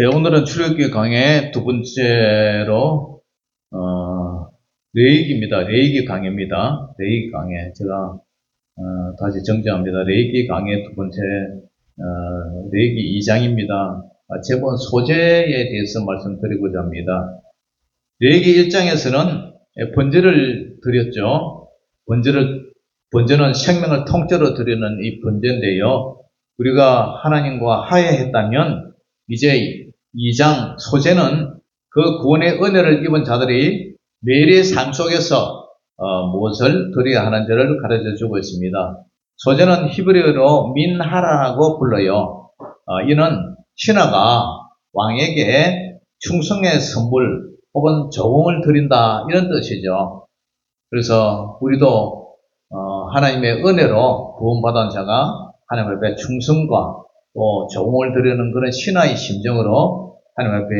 네, 오늘은 출애굽기 강의 두 번째로 레위기입니다. 레위기 강의입니다. 레위기 강의 제가 다시 정정합니다. 레위기 강의 두 번째 레위기 2장입니다. 제본 소재에 대해서 말씀드리고자 합니다. 레위기 1장에서는 번제를 드렸죠. 번제는 생명을 통째로 드리는 이 번제인데요. 우리가 하나님과 화해했다면 이제 2장 소재는 그 구원의 은혜를 입은 자들이 매일의 삶 속에서 무엇을 드려야 하는지를 가르쳐 주고 있습니다. 소재는 히브리어로 민하라고 불러요. 이는 신하가 왕에게 충성의 선물 혹은 조공을 드린다 이런 뜻이죠. 그래서 우리도 하나님의 은혜로 구원받은 자가 하나님 앞에 충성과 또 조공을 드리는 그런 신하의 심정으로 하나님 앞에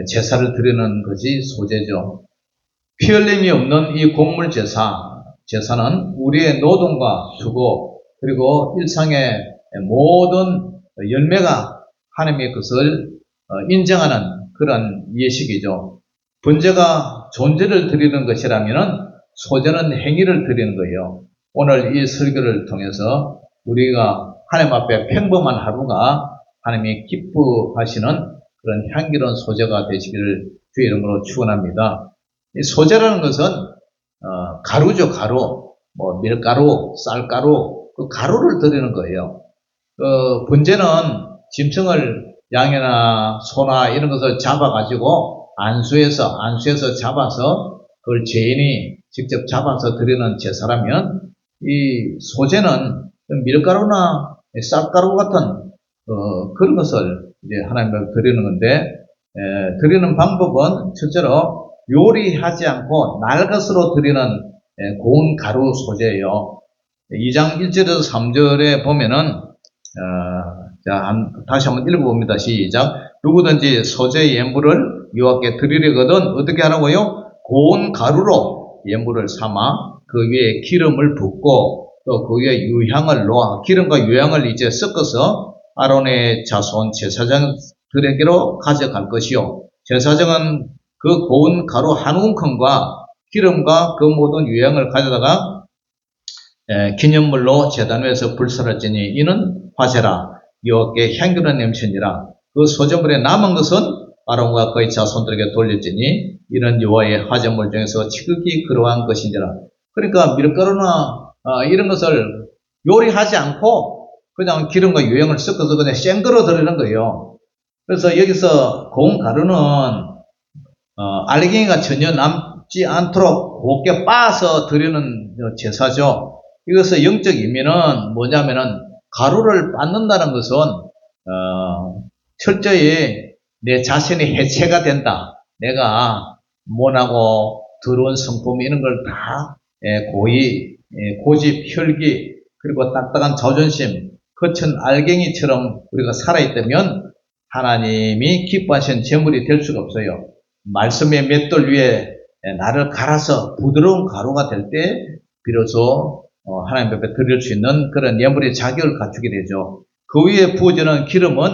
제사를 드리는 것이 소제죠. 피 흘림이 없는 이 곡물 제사는 우리의 노동과 수고 그리고 일상의 모든 열매가 하나님의 것을 인정하는 그런 예식이죠. 번제가 존재를 드리는 것이라면 소제는 행위를 드리는 거예요. 오늘 이 설교를 통해서 우리가 하나님 앞에 평범한 하루가 하나님이 기뻐하시는 그런 향기로운 소제가 되시기를 주의 이름으로 축원합니다. 이 소제라는 것은 가루죠, 가루. 밀가루, 쌀가루, 그 가루를 드리는 거예요. 번제는 짐승을 양이나 소나 이런 것을 잡아가지고 안수해서 잡아서 그걸 죄인이 직접 잡아서 드리는 제사라면 이 소제는 밀가루나 쌀가루 같은 그런 것을 이제 하나님 앞에 드리는 건데 드리는 방법은 첫째로 요리하지 않고 날 것으로 드리는 고운 가루 소제예요. 2장 1절에서 3절에 보면은 다시 한번 읽어봅니다. 시작. 누구든지 소제의 예물을 여호와께 드리려거든 어떻게 하라고요? 고운 가루로 예물을 삼아 그 위에 기름을 붓고 또 그 위에 유향을 놓아 기름과 유향을 이제 섞어서 아론의 자손 제사장들에게로 가져갈 것이요. 제사장은 그 고운 가루 한 움큼과 기름과 그 모든 유향을 가져다가 기념물로 제단 위에서 불사를 지니 이는 화제라 여호와께 향기로운 냄새니라. 그 소제물에 남은 것은 아론과 그의 자손들에게 돌려지니 이는 여호와의 화제물 중에서 지극히 그러한 것이니라. 그러니까 밀가루나 이런 것을 요리하지 않고 그냥 기름과 유향을 섞어서 그냥 생거로 드리는 거예요. 그래서 여기서 고운 가루는 알갱이가 전혀 남지 않도록 곱게 빻아서 드리는 제사죠. 이것의 영적 의미는 뭐냐면은 가루를 빻는다는 것은 철저히 내 자신이 해체가 된다. 내가 모나고 더러운 성품 이런 걸 다 고집, 혈기 그리고 딱딱한 자존심, 거친 알갱이처럼 우리가 살아있다면 하나님이 기뻐하시는 제물이 될 수가 없어요. 말씀의 맷돌 위에 나를 갈아서 부드러운 가루가 될 때 비로소 하나님 앞에 드릴 수 있는 그런 예물의 자격을 갖추게 되죠. 그 위에 부어지는 기름은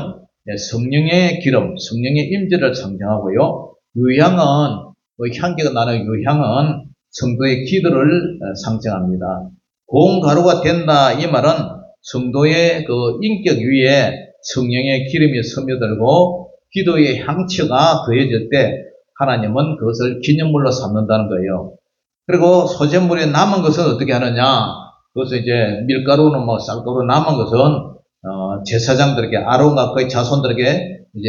성령의 기름, 성령의 임재를 상징하고요. 유향은 향기가 나는 유향은 성도의 기도를 상징합니다. 고운 가루가 된다 이 말은 성도의 그 인격 위에 성령의 기름이 스며들고 기도의 향취가 더해질 때 하나님은 그것을 기념물로 삼는다는 거예요. 그리고 소제물에 남은 것은 어떻게 하느냐? 그것은 이제 밀가루는 쌀가루 남은 것은 제사장들에게 아론과 그의 자손들에게 이제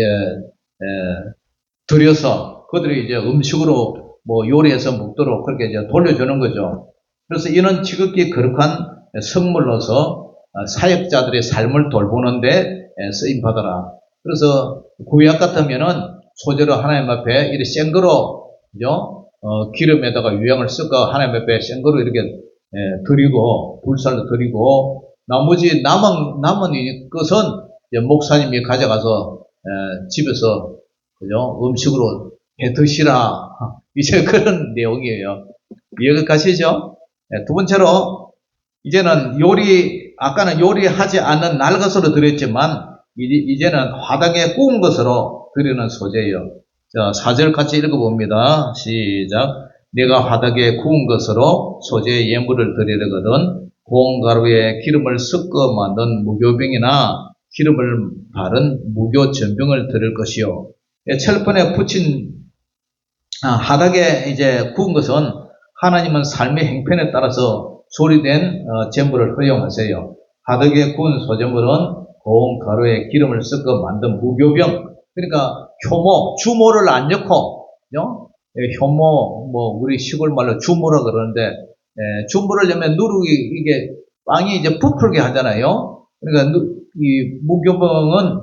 드려서 그들이 이제 음식으로 요리해서 먹도록 그렇게 이제 돌려주는 거죠. 그래서 이는 지극히 거룩한 선물로서 사역자들의 삶을 돌보는데 쓰임 받아라. 그래서 구약 같으면은 소재로 하나님 앞에 이렇게 생거로 기름에다가 유향을 섞어 하나님 앞에 생거로 이렇게 드리고 불살로 드리고 나머지 남은 것은 목사님이 가져가서 집에서 음식으로 해 드시라. 이제 그런 내용이에요. 이해가 가시죠? 두 번째로 이제는 아까는 요리하지 않는 날 것으로 드렸지만 이제는 화덕에 구운 것으로 드리는 소재예요. 자, 4절 같이 읽어봅니다. 시작. 내가 화덕에 구운 것으로 소재의 예물을 드리려거든 고운 가루에 기름을 섞어 만든 무교병이나 기름을 바른 무교전병을 드릴 것이요. 철판에 붙인 화덕에 이제 구운 것은 하나님은 삶의 형편에 따라서 조리된 제물을 허용하세요. 화덕에 구운 소제물은 고운 가루에 기름을 섞어 만든 무교병, 그러니까 효모, 주모를 안 넣고, 효모, 우리 시골 말로 주모라 그러는데, 주모를 넣으면 누룩이, 이게, 빵이 이제 부풀게 하잖아요. 그러니까, 이 무교병은,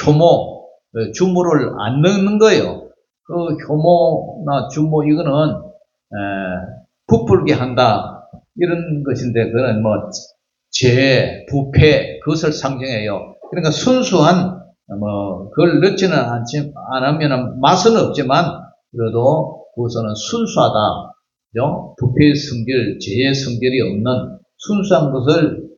효모, 주모를 안 넣는 거예요. 그 효모나 주모, 이거는, 부풀게 한다. 이런 것인데, 그거는 죄, 부패, 그것을 상징해요. 그러니까 순수한, 그걸 넣지는 않으면 맛은 없지만, 그래도 그것은 순수하다. 부패의 성질, 죄의 성질이 없는 순수한 것을,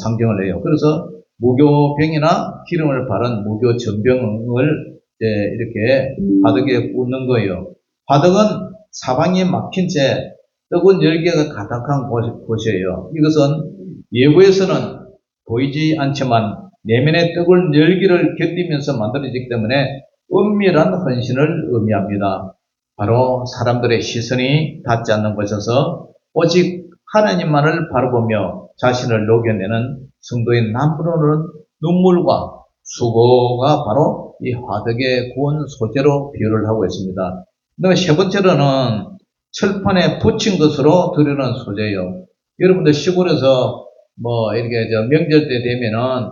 상징을 해요. 그래서 무교병이나 기름을 바른 무교전병을 이렇게 화덕에 꽂는 거예요. 화덕은 사방이 막힌 채 뜨거운 열기가 가득한 곳이에요. 이것은 예부에서는 보이지 않지만 내면의 뜨거운 열기를 견디면서 만들어지기 때문에 은밀한 헌신을 의미합니다. 바로 사람들의 시선이 닿지 않는 곳에서 오직 하나님만을 바라보며 자신을 녹여내는 성도의 남부로는 눈물과 수고가 바로 이 화덕에 구운 소재로 비유를 하고 있습니다. 세 번째로는 철판에 붙인 것으로 드리는 소재예요. 여러분들 시골에서 이렇게 명절 때 되면은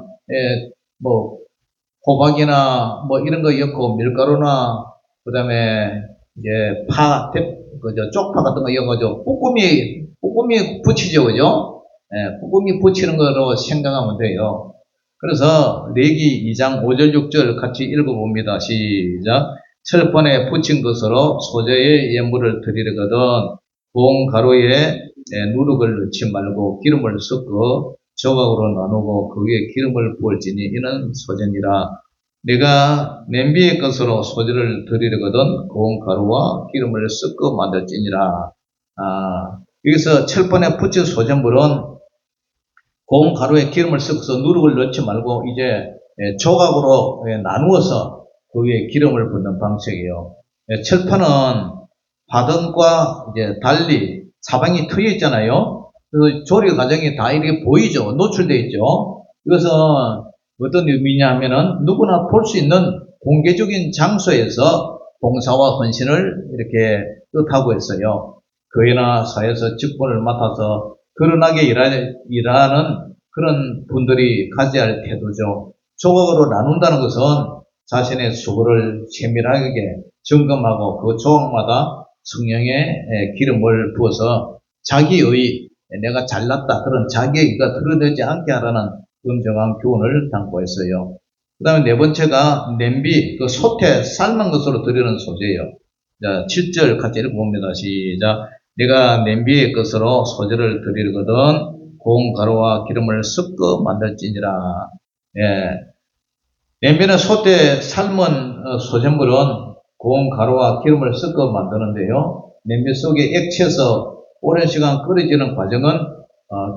호박이나 이런 거 엮고 밀가루나 그다음에 이제 쪽파 같은 거 엮어가지고 뽀꾸미 붙이죠, 그죠? 뽀꾸미 붙이는 거로 생각하면 돼요. 그래서 레기 2장 5절 6절 같이 읽어봅니다. 시작. 철판에 붙인 것으로 소재의 예물을 드리려거든 고운 가루에 누룩을 넣지 말고 기름을 섞어 조각으로 나누고 그 위에 기름을 부을지니 이는 소재니라. 내가 냄비의 것으로 소재를 드리려거든 고운 가루와 기름을 섞어 만들지니라. 여기서 철판에 붙인 소재물은 고운 가루에 기름을 섞어서 누룩을 넣지 말고 이제 조각으로 나누어서 그 위에 기름을 붓는 방식이에요. 철판은 화등과 이제 달리 사방이 트여 있잖아요. 그래서 조리 과정이 다 이렇게 보이죠. 노출되어 있죠. 이것은 어떤 의미냐 하면은 누구나 볼 수 있는 공개적인 장소에서 봉사와 헌신을 이렇게 뜻하고 있어요. 교회나 사회에서 직분을 맡아서 거론하게 일하는 그런 분들이 가져야 할 태도죠. 조각으로 나눈다는 것은 자신의 수고를 세밀하게 점검하고 그 조각마다 성령의 기름을 부어서 자기의 내가 잘났다 그런 자기의가 드러내지 않게 하라는 엄정한 교훈을 담고 있어요. 그 다음에 네 번째가 냄비, 그 솥에 삶은 것으로 드리는 소재예요. 자, 7절 같이 읽어봅니다. 시작. 내가 냄비의 것으로 소재를 드리거든 고운 가루와 기름을 섞어 만들지니라. 냄비는 솥에 삶은 소재물은 고운 가루와 기름을 섞어 만드는데요. 냄비 속에 액체에서 오랜 시간 끓여지는 과정은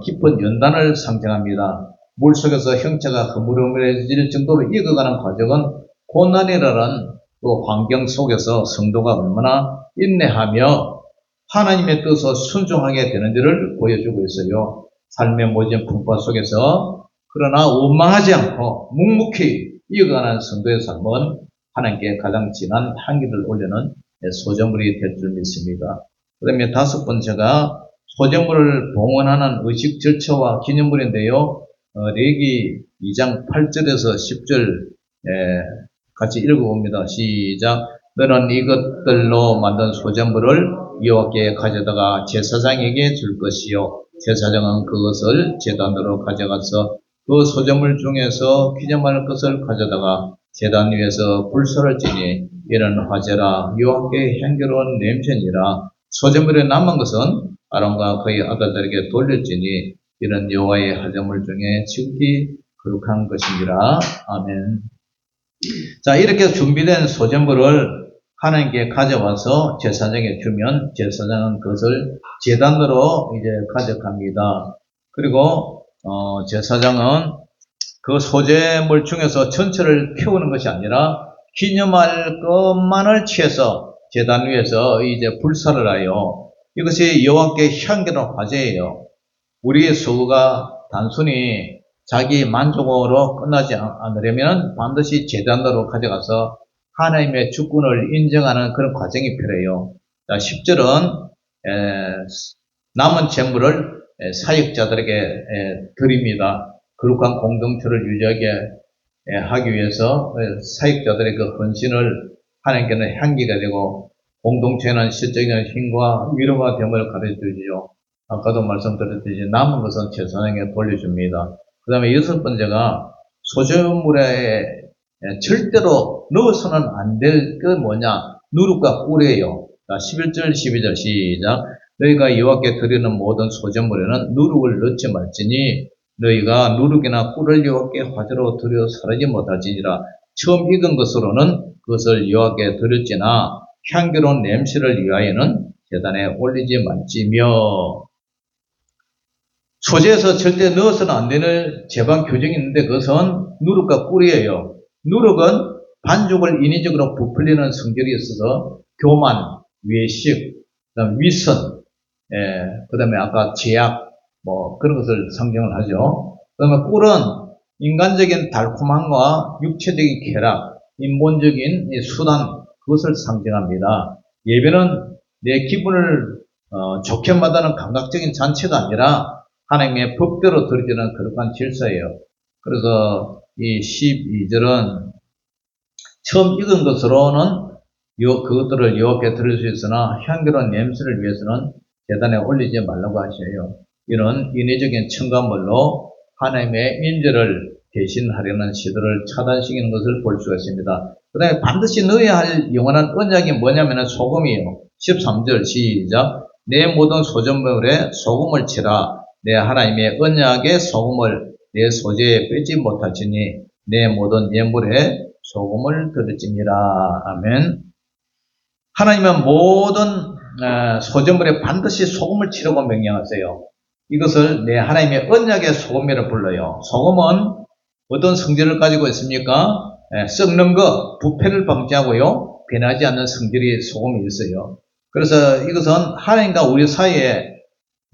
깊은 연단을 상징합니다. 물 속에서 형체가 흐물흐물해질 정도로 익어가는 과정은 고난이라는 그 환경 속에서 성도가 얼마나 인내하며 하나님의 뜻을 순종하게 되는지를 보여주고 있어요. 삶의 모진 풍파 속에서 그러나 원망하지 않고 묵묵히 이어가는 성도의 삶은 하나님께 가장 진한 향기를 올리는 소재물이 될 줄 믿습니다. 그 다음에 다섯 번째가 소재물을 봉헌하는 의식 절차와 기념물인데요. 레기 2장 8절에서 10절 같이 읽어봅니다. 시작. 너는 이것들로 만든 소재물을 여호와께 가져다가 제사장에게 줄 것이요 제사장은 그것을 제단으로 가져가서 그 소재물 중에서 기념할 것을 가져다가 제단 위에서 불소를 지니 이는 화제라 여호와께 향기로운 냄새니라. 소재물에 남은 것은 아론과 그의 아들들에게 돌릴지니 이는 여호와의 화제물 중에 지극히 거룩한 것이니라. 아멘. 자, 이렇게 준비된 소전물을 하나님께 가져와서 제사장에게 주면 제사장은 그것을 제단으로 이제 가져갑니다. 그리고 제사장은 그 소재물 중에서 전체를 피우는 것이 아니라 기념할 것만을 취해서 제단 위에서 이제 불사를 하여 이것이 여호와께 향기로운 화제예요. 우리의 서구가 단순히 자기 만족으로 끝나지 않으려면 반드시 제단으로 가져가서 하나님의 주권을 인정하는 그런 과정이 필요해요. 자, 10절은 남은 재물을 사역자들에게 드립니다. 거룩한 공동체를 유지하게 하기 위해서 사역자들의 그 헌신을 하나님께는 향기가 되고 공동체는 실적인 힘과 위로가 됨을 가르쳐주죠. 아까도 말씀드렸듯이 남은 것은 제사장에게 돌려줍니다. 그 다음에 6번째가 소재물에 절대로 넣어서는 안 될 그 뭐냐, 누룩과 꿀이에요. 자, 11절 12절 시작. 너희가 여호와께 드리는 모든 소재물에는 누룩을 넣지 말지니 너희가 누룩이나 꿀을 여호와께 화제로 드려 사르지 못할지니라. 처음 익은 것으로는 그것을 여호와께 드렸지나 향기로운 냄새를 위하여는 제단에 올리지 말지며. 소재에서 절대 넣어서는 안 되는 제방 규정이 있는데 그것은 누룩과 꿀이에요. 누룩은 반죽을 인위적으로 부풀리는 성질이 있어서 교만, 외식, 그다음 위선, 그 다음에 아까 제약, 뭐 그런 것을 상징을 하죠. 그 다음에 꿀은 인간적인 달콤함과 육체적인 쾌락, 인본적인 수단, 그것을 상징합니다. 예배는 내 기분을 좋게 만드는 감각적인 잔치가 아니라 하나님의 법대로 드려지는 거룩한 질서예요. 그래서 이 12절은 처음 익은 것으로는 그것들을 여호와께 드릴 수 있으나 향기로운 냄새를 위해서는 제단에 올리지 말라고 하셔요. 이런 인위적인 첨가물로 하나님의 임재를 대신하려는 시도를 차단시키는 것을 볼 수가 있습니다. 그 다음에 반드시 넣어야 할 영원한 언약이 뭐냐면 소금이에요. 13절 시작. 내 모든 소전물에 소금을 치라. 내 하나님의 언약의 소금을 내 소재에 빼지 못할지니 내 모든 예물에 소금을 들을지니라. 아멘. 하나님은 모든 소재물에 반드시 소금을 치라고 명령하세요. 이것을 내 하나님의 언약의 소금이라 불러요. 소금은 어떤 성질을 가지고 있습니까? 썩는 것, 부패를 방지하고요. 변하지 않는 성질이 소금이 있어요. 그래서 이것은 하나님과 우리 사이에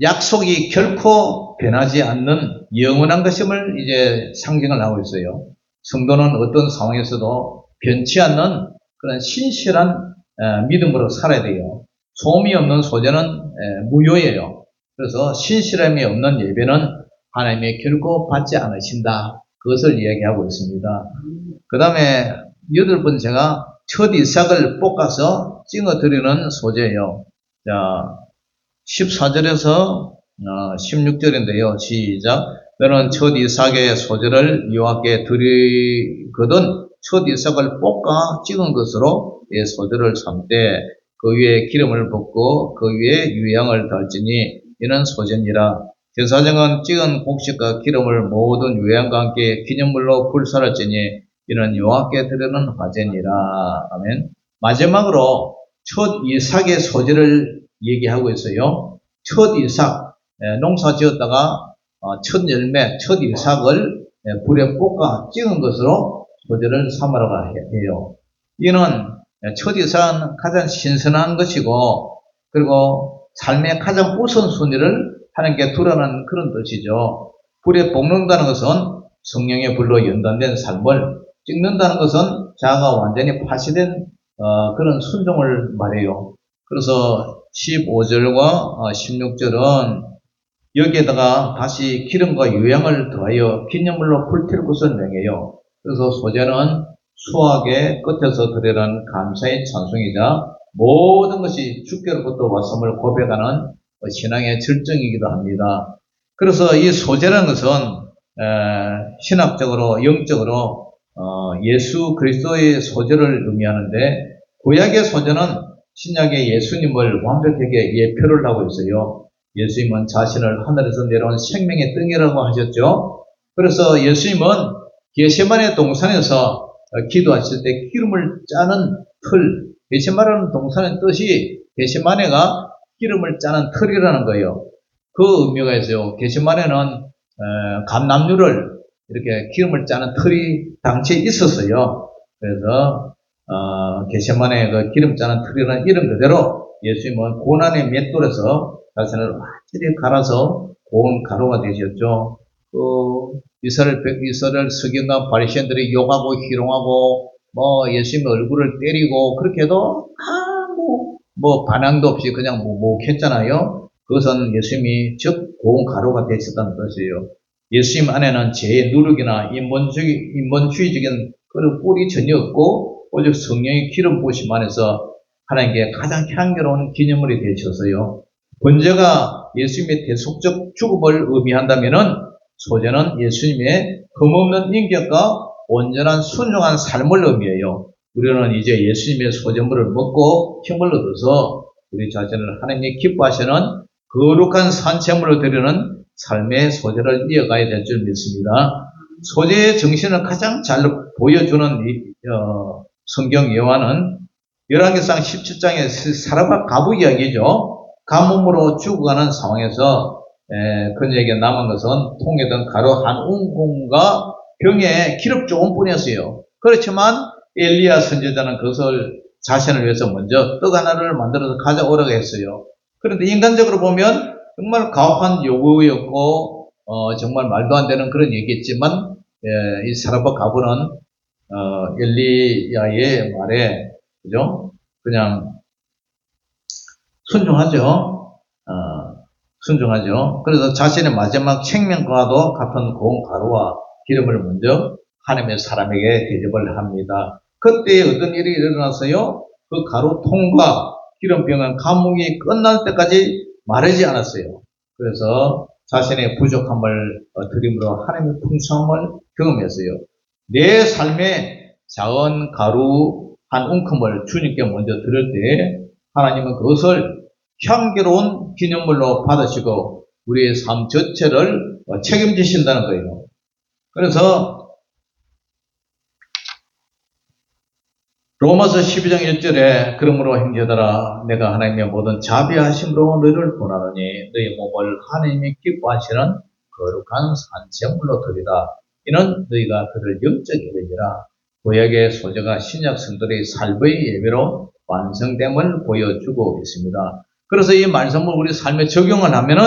약속이 결코 변하지 않는 영원한 것임을 이제 상징을 하고 있어요. 성도는 어떤 상황에서도 변치 않는 그런 신실한 믿음으로 살아야 돼요. 소음이 없는 소재는 무효예요. 그래서 신실함이 없는 예배는 하나님이 결코 받지 않으신다. 그것을 이야기하고 있습니다. 그 다음에 8번째가 첫 이삭을 볶아서 찍어 드리는 소재예요. 자, 14절에서 16절인데요. 시작. 너는 첫 이삭의 소재를 여호와께 드리거든 첫 이삭을 볶아 찍은 것으로 이 소재를 삼되 그 위에 기름을 붓고 그 위에 유향을 달지니 이는 소재니라. 제사장은 찍은 곡식과 기름을 모든 유향과 함께 기념물로 불사를지니 이는 여호와께 드리는 화제니라. 아멘. 마지막으로 첫 이삭의 소재를 얘기하고 있어요. 첫 이삭, 농사 지었다가 첫 열매, 첫 이삭을 불에 볶아 찍은 것으로 소재를 삼으라고 해요. 이는 첫 이삭은 가장 신선한 것이고 그리고 삶의 가장 우선순위를 하나님께 두라는 그런 뜻이죠. 불에 볶는다는 것은 성령의 불로 연단된 삶을 찍는다는 것은 자아가 완전히 파시된 그런 순종을 말해요. 그래서 15절과 16절은 여기에다가 다시 기름과 유향을 더하여 기념물로 불태울 것을 명해요. 그래서 소재는 수확의 끝에서 드리는 감사의 찬송이자 모든 것이 주께로부터 왔음을 고백하는 신앙의 절정이기도 합니다. 그래서 이 소재라는 것은 신학적으로 영적으로 예수 그리스도의 소재를 의미하는데 구약의 소재는 신약의 예수님을 완벽하게 예표를 하고 있어요. 예수님은 자신을 하늘에서 내려온 생명의 등이라고 하셨죠. 그래서 예수님은 겟세마네 동산에서 기도하실 때 기름을 짜는 틀, 게세마네라는 동사의 뜻이 게세마네가 기름을 짜는 틀이라는 거예요. 그 의미가 있어요. 게세마네는 감람류를 이렇게 기름을 짜는 틀이 당시에 있었어요. 그래서 게세마네 그 기름 짜는 틀이라는 이름 그대로 예수님은 고난의 맷돌에서 자신을 완전히 갈아서 고운 가루가 되셨죠. 이스라엘 서기관과 바리새인들이 욕하고 희롱하고 예수님의 얼굴을 때리고 그렇게 해도 아무 반항도 없이 그냥 묵묵했잖아요. 그것은 예수님이 즉 고운 가루가 되셨다는 뜻이에요. 예수님 안에는 죄의 누룩이나 인본주의적인 그런 꿀이 전혀 없고 오직 성령의 기름 부으심 안에서 하나님께 가장 향기로운 기념물이 되셨어요. 번제가 예수님의 대속적 죽음을 의미한다면은 소제는 예수님의 흠없는 인격과 온전한 순종한 삶을 의미해요. 우리는 이제 예수님의 소제물을 먹고 힘을 얻어서 우리 자신을 하나님이 기뻐하시는 거룩한 산채물로 드리는 삶의 소제를 이어가야 될 줄 믿습니다. 소제의 정신을 가장 잘 보여주는 성경 예화는 열왕기상 17장의 사람과 가부 이야기죠. 가뭄으로 죽어가는 상황에서 그녀에게 남은 것은 통에든 가루 한 웅kun과 병에 기름 조금뿐이었어요. 그렇지만 엘리야 선지자는 그것을 자신을 위해서 먼저 떡 하나를 만들어서 가져오라고 했어요. 그런데 인간적으로 보면 정말 가혹한 요구였고 정말 말도 안 되는 그런 얘기였지만 이 사라바 가부는 엘리야의 말에 그죠? 그냥 순종하죠. 순종하죠. 그래서 자신의 마지막 생명과도 같은 고운 가루와 기름을 먼저 하나님의 사람에게 대접을 합니다. 그때 어떤 일이 일어났어요? 그 가루통과 기름병은 감옥이 끝날 때까지 마르지 않았어요. 그래서 자신의 부족함을 드림으로 하나님의 풍성함을 경험했어요. 내 삶에 작은 가루 한 웅큼을 주님께 먼저 드릴 때 하나님은 그것을 향기로운 기념물로 받으시고 우리의 삶 전체를 책임지신다는 거예요. 그래서 로마서 12장 1절에 그러므로 형제들아 내가 하나님의 모든 자비하심으로 너희를 권하노니 너희 몸을 하나님이 기뻐하시는 거룩한 산채물로 드리라. 이는 너희가 그를 영적 예배니라. 구약의 소재가 신약 성도의 살부의 예배로 완성됨을 보여주고 있습니다. 그래서 이 말씀을 우리 삶에 적용을 하면은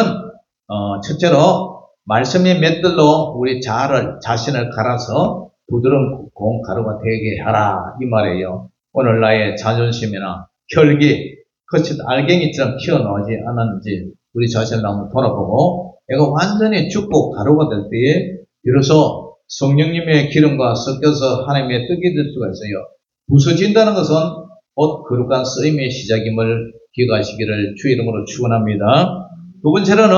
첫째로 말씀의 맷들로 우리 자신을 갈아서 부드러운 고운 가루가 되게 하라 이 말이에요. 오늘 나의 자존심이나 혈기, 거친 알갱이처럼 튀어나오지 않았는지 우리 자신을 한번 돌아보고 내가 완전히 죽고 가루가 될 때에 비로소 성령님의 기름과 섞여서 하나님의 떡이 될 수가 있어요. 부서진다는 것은 곧 거룩한 쓰임의 시작임을 기억하시기를 주의 이름으로 축원합니다. 두 번째로는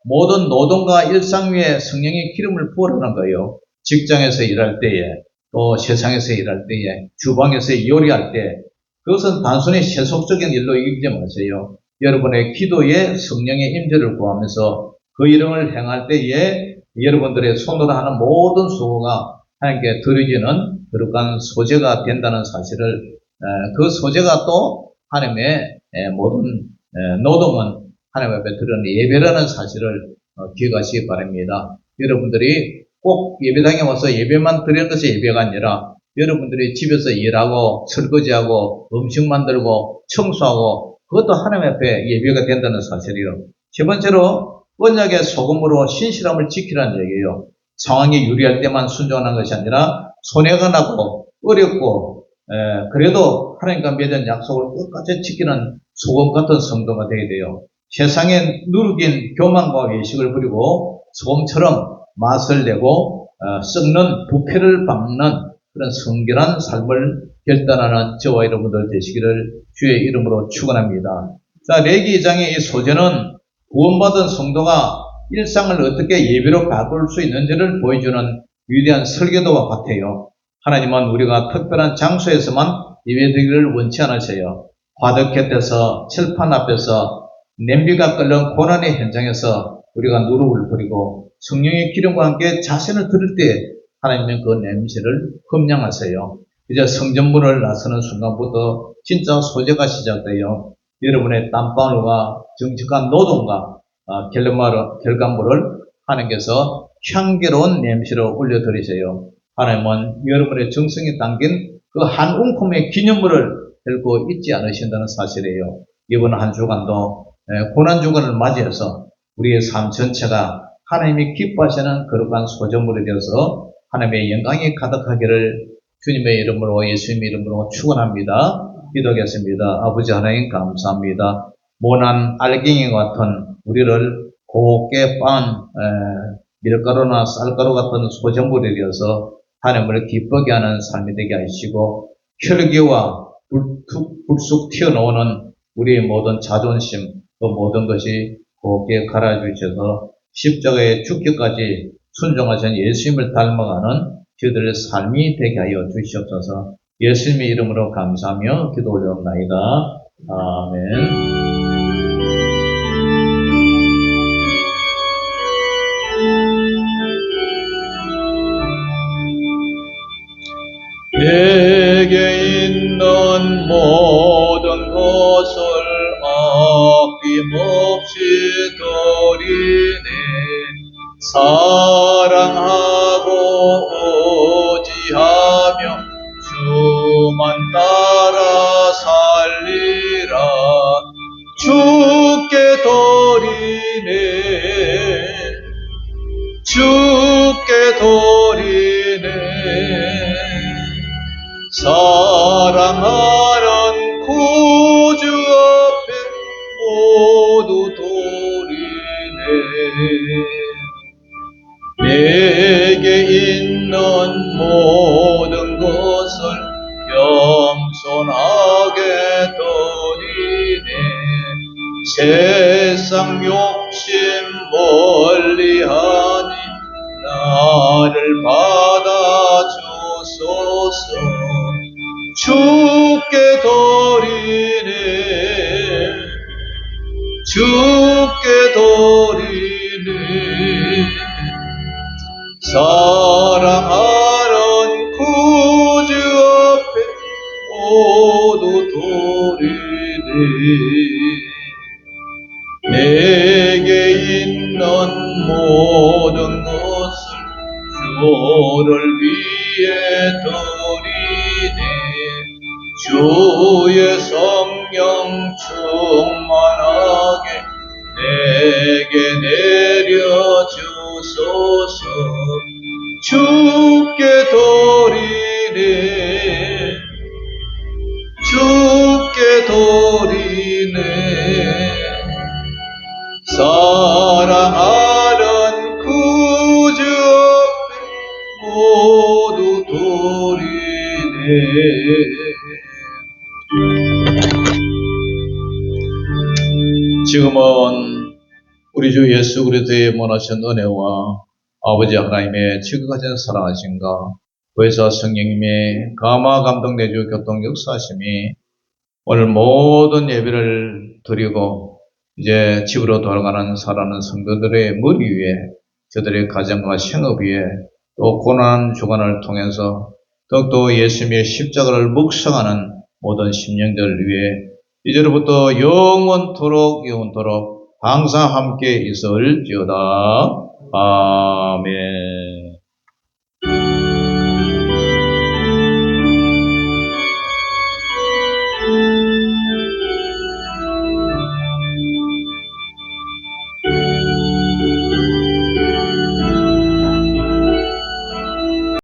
모든 노동과 일상 위에 성령의 기름을 부으라는 거예요. 직장에서 일할 때에 또 세상에서 일할 때에 주방에서 요리할 때 그것은 단순히 세속적인 일로 이기지 마세요. 여러분의 기도에 성령의 임재를 구하면서 그 일을 행할 때에 여러분들의 손으로 하는 모든 수고가 하나님께 드려지는 거룩한 소재가 된다는 사실을 그 소재가 또 하나님의 모든 노동은 하나님 앞에 드리는 예배라는 사실을 기억하시기 바랍니다. 여러분들이 꼭 예배당에 와서 예배만 드리는 것이 예배가 아니라 여러분들이 집에서 일하고 설거지하고 음식 만들고 청소하고 그것도 하나님 앞에 예배가 된다는 사실이요. 세 번째로 언약의 소금으로 신실함을 지키라는 얘기예요. 상황이 유리할 때만 순종하는 것이 아니라 손해가 나고 어렵고 그래도 하나님과 맺은 약속을 끝까지 지키는 소금 같은 성도가 되게 돼요. 세상에 누룩인 교만과 외식을 부리고 소금처럼 맛을 내고 썩는 부패를 밟는 그런 성결한 삶을 결단하는 저와 여러분들 되시기를 주의 이름으로 축원합니다. 자, 레위기 2장의 이 소재는 구원받은 성도가 일상을 어떻게 예배로 바꿀 수 있는지를 보여주는 위대한 설교도와 같아요. 하나님은 우리가 특별한 장소에서만 예배드리기를 원치 않으세요. 화덕 곁에서 칠판 앞에서 냄비가 끓는 고난의 현장에서 우리가 누룩을 부리고 성령의 기름과 함께 자신을 드릴 때 하나님은 그 냄새를 흠양하세요. 이제 성전문을 나서는 순간부터 진짜 소재가 시작되어 여러분의 땀방울과 정직한 노동과 결과물을 하나님께서 향기로운 냄새를 올려드리세요. 하나님은 여러분의 정성이 담긴 그 한 움큼의 기념물을 들고 있지 않으신다는 사실이에요. 이번 한 주간도 고난주간을 맞이해서 우리의 삶 전체가 하나님이 기뻐하시는 거룩한 소전물이 되어서 하나님의 영광이 가득하기를 주님의 이름으로 예수님의 이름으로 축원합니다. 기도하겠습니다. 아버지 하나님 감사합니다. 모난 알갱이 같은 우리를 곱게 빤 밀가루나 쌀가루 같은 소전물이 되어서 하나님을 기쁘게 하는 삶이 되게 하시고 혈기와 불쑥 튀어나오는 우리의 모든 자존심 또 모든 것이 곱게 갈아주셔서 십자가에 죽기까지 순종하신 예수님을 닮아가는 저희들의 삶이 되게 하여 주시옵소서. 예수님의 이름으로 감사하며 기도 올려옵나이다. 아멘. 내게 있는 모든 것을 아낌없이 드리네. 사랑하고 의지하며 주만 따라 살리라. 주께 드리네. 주께 드리네. 사랑하는 구주 앞에 모두 드리네. 내게 있는 모든 것을 겸손하게 드리네. 세상 욕심 멀리하니 나를 받아주소서. 주께 드리네. 주께 드리네. 사랑하는 구주 앞에 모두 드리네. 내게 있는 모든 것을 주를 위해 드리네. 주의 성령 충만하게 내게 내려주소서. 주께 드리네. 주께 드리네. 사랑하는 구주 앞에 모두 드리네. 지금은 우리 주 예수 그리스도의 원하신 은혜와 아버지 하나님의 지극하신 사랑하심과 보혜사 성령님의 감화 감동 내주 교통 역사하심이 오늘 모든 예배를 드리고 이제 집으로 돌아가는 살아가는 성도들의 머리 위에 저들의 가정과 생업 위에 또 고난 주간을 통해서 더욱더 예수님의 십자가를 묵상하는 모든 심령들을 위해 이제로부터 영원토록 항상 함께 있을지어다. 아멘.